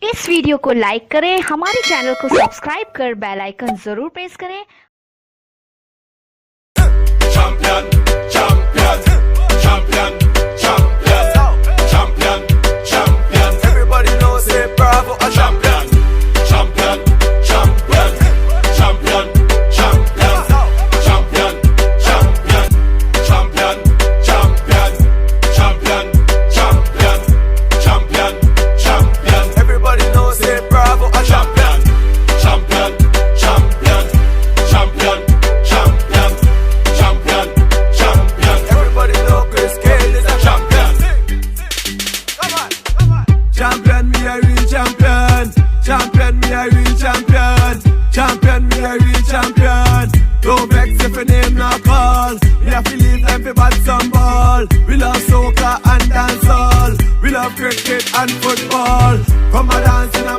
इस वीडियो को लाइक करें, हमारे चैनल को सब्सक्राइब कर बेल आइकन जरूर प्रेस करें। Champion, champion, champion, champion, champion, champion. Everybody knows say Bravo a Champion, champion, champion, champion, champion, champion, champion, champion, champion, champion, champion, champion, champion. Everybody knows say Bravo a Champion, champion, champion, champion, champion, champion, champion. Everybody know Chris Cale is a Champion, champion. Me a real champion. Champion, me a real champion. Champion, me a real champion. Don't vex if your name not call. Me a feel it time for bad some ball. We love soccer and dancehall. We love cricket and football. Come a dance in a